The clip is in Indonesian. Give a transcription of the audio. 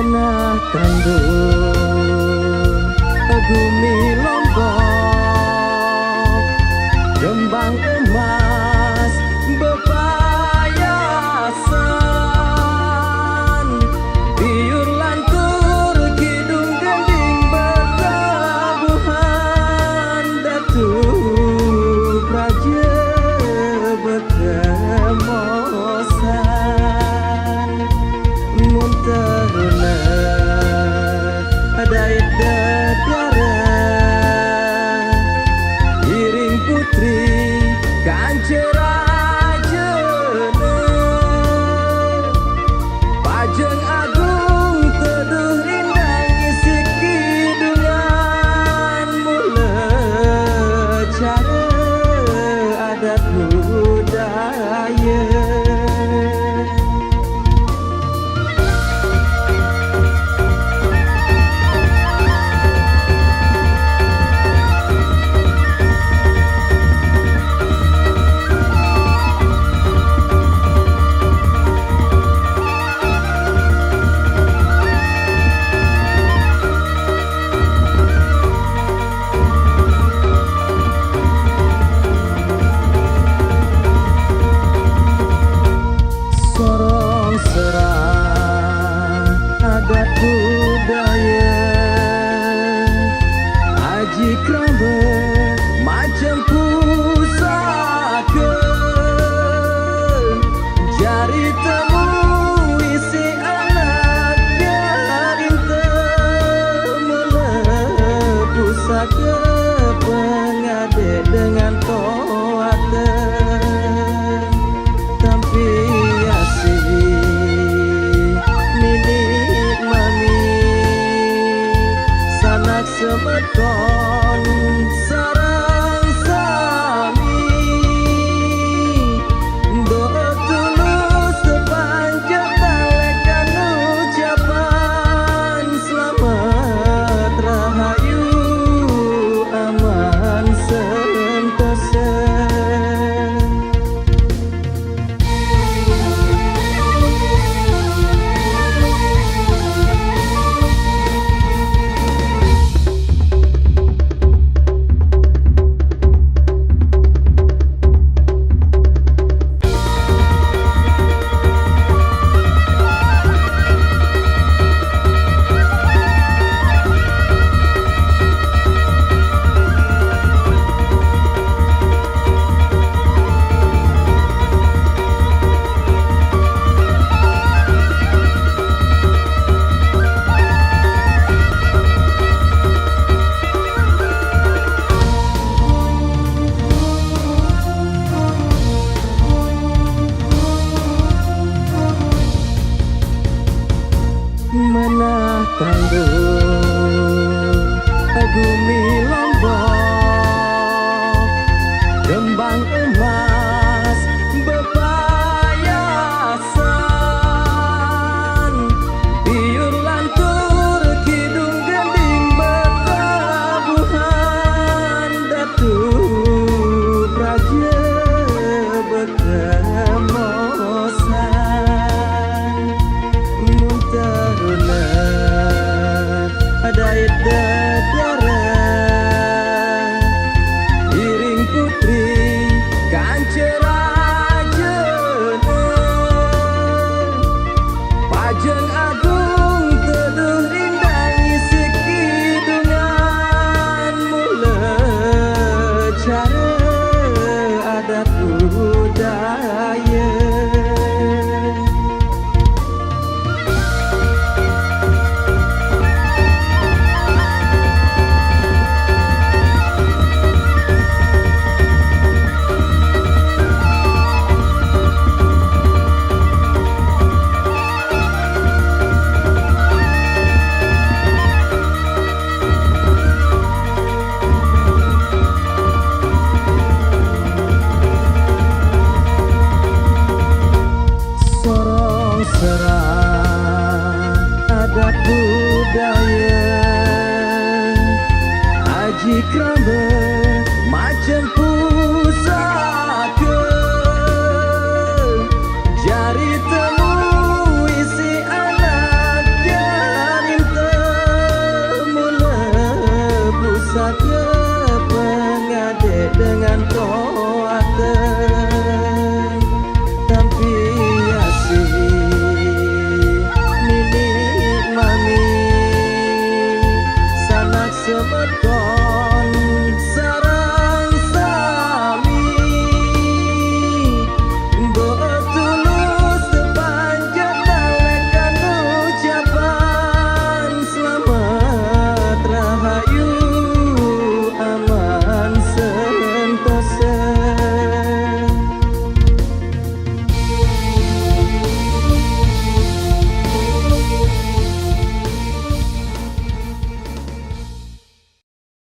Manah tandung gumi lombok, gembang emas bepayasan, biur lantur kidung gending bertabuhan, datu praja bekemosan, munteruna adait dadara, iring putri kancera jene, pajeng agung teduh rindang isi kidungan, mula cara adat budaya. Adat budaya aji kramba macam pusaka, jari temu isi anak jarinta, pusaka pengade dengan toata, tampi asih semeton sarang sami, doa tulus sepanjang talekan ucapan selamat rahayu aman sentosa. Manah tandung gumi lombok, gembang emas bepayasan, biur lantur kidung gending bertabuhan, datu praja bekemosan, munteruna adait dadara, iring putri kan semeton